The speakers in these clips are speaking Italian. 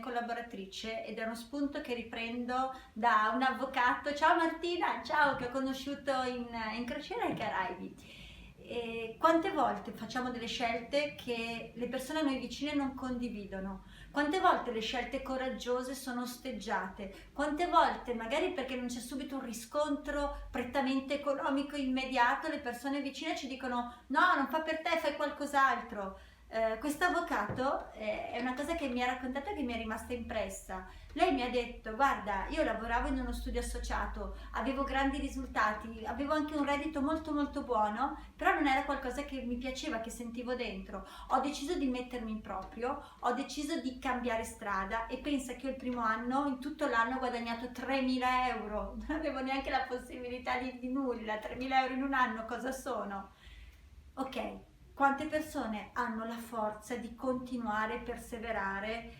collaboratrice ed è uno spunto che riprendo da un avvocato, ciao Martina, ciao, che ho conosciuto in crociera ai Caraibi. E quante volte facciamo delle scelte che le persone a noi vicine non condividono? Quante volte le scelte coraggiose sono osteggiate? Quante volte, magari perché non c'è subito un riscontro prettamente economico immediato, le persone vicine ci dicono no, non fa per te, fai qualcos'altro. Questo avvocato è una cosa che mi ha raccontato e che mi è rimasta impressa. Lei mi ha detto, guarda, io lavoravo in uno studio associato, avevo grandi risultati, avevo anche un reddito molto molto buono, però non era qualcosa che mi piaceva, che sentivo dentro. Ho deciso di mettermi in proprio, ho deciso di cambiare strada e pensa che io il primo anno, in tutto l'anno ho guadagnato 3.000 euro, non avevo neanche la possibilità di nulla, 3.000 euro in un anno cosa sono? Ok, quante persone hanno la forza di continuare e perseverare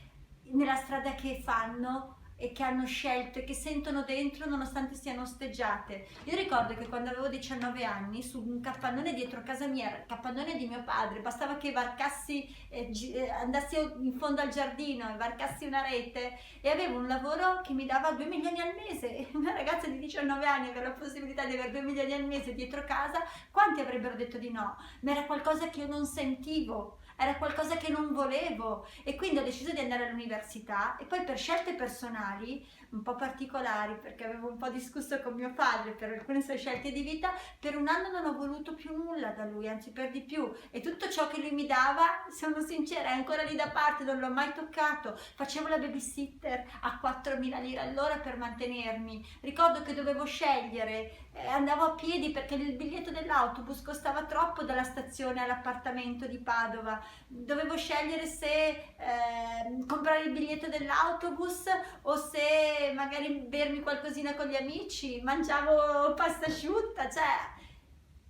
nella strada che fanno e che hanno scelto e che sentono dentro nonostante siano osteggiate? Io ricordo che quando avevo 19 anni su un capannone dietro casa mia, il capannone di mio padre, bastava che varcassi, andassi in fondo al giardino e varcassi una rete e avevo un lavoro che mi dava 2 milioni al mese. Una ragazza di 19 anni aveva la possibilità di avere 2 milioni al mese dietro casa, quanti avrebbero detto di no? Ma era qualcosa che io non sentivo, era qualcosa che non volevo e quindi ho deciso di andare all'università e poi per scelte personali un po' particolari, perché avevo un po' discusso con mio padre per alcune sue scelte di vita, per un anno non ho voluto più nulla da lui, anzi per di più, e tutto ciò che lui mi dava, sono sincera, è ancora lì da parte, non l'ho mai toccato. Facevo la babysitter a 4.000 lire all'ora per mantenermi, ricordo che dovevo scegliere, andavo a piedi perché il biglietto dell'autobus costava troppo dalla stazione all'appartamento di Padova, dovevo scegliere se comprare il biglietto dell'autobus o se magari bermi qualcosina con gli amici, mangiavo pasta asciutta, cioè.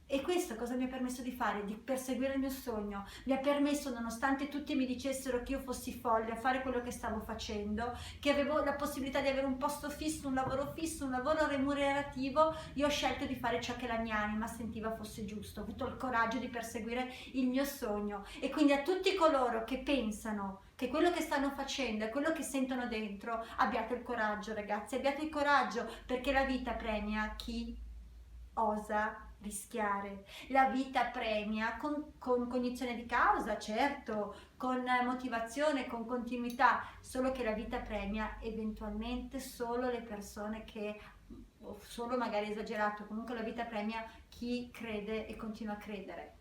E questo cosa mi ha permesso di fare? Di perseguire il mio sogno. Mi ha permesso, nonostante tutti mi dicessero che io fossi folle a fare quello che stavo facendo, che avevo la possibilità di avere un posto fisso, un lavoro remunerativo, io ho scelto di fare ciò che la mia anima sentiva fosse giusto. Ho avuto il coraggio di perseguire il mio sogno. E quindi a tutti coloro che pensano che quello che stanno facendo è quello che sentono dentro, abbiate il coraggio, ragazzi, abbiate il coraggio, perché la vita premia chi osa rischiare. La vita premia con cognizione di causa, certo, con motivazione, con continuità, solo che la vita premia eventualmente solo le persone che, o solo magari esagerato, comunque la vita premia chi crede e continua a credere.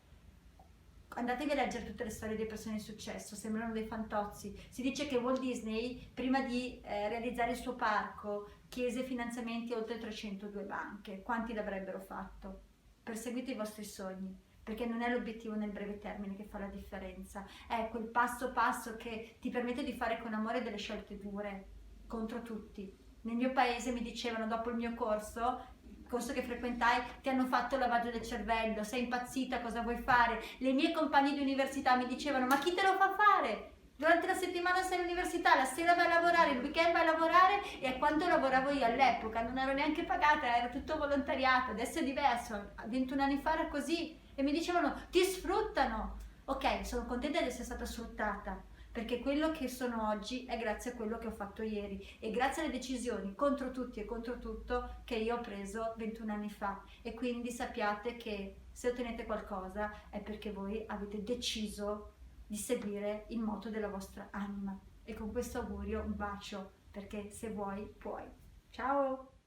Andatevi a leggere tutte le storie delle persone di successo, sembrano dei fantozzi. Si dice che Walt Disney, prima di realizzare il suo parco, chiese finanziamenti a oltre 302 banche. Quanti l'avrebbero fatto? Perseguite i vostri sogni, perché non è l'obiettivo nel breve termine che fa la differenza, è quel passo passo che ti permette di fare con amore delle scelte dure contro tutti. Nel mio paese mi dicevano, dopo il corso che frequentai, ti hanno fatto il lavaggio del cervello, sei impazzita, cosa vuoi fare? Le mie compagne di università mi dicevano, ma chi te lo fa fare? Durante la settimana sei all'università, la sera vai a lavorare, il weekend vai a lavorare, e a quanto lavoravo io all'epoca, non ero neanche pagata, era tutto volontariato, adesso è diverso, 21 anni fa era così, e mi dicevano ti sfruttano. Ok, sono contenta di essere stata sfruttata, perché quello che sono oggi è grazie a quello che ho fatto ieri e grazie alle decisioni contro tutti e contro tutto che io ho preso 21 anni fa. E quindi sappiate che se ottenete qualcosa è perché voi avete deciso di seguire il moto della vostra anima. E con questo augurio un bacio, perché se vuoi puoi. Ciao!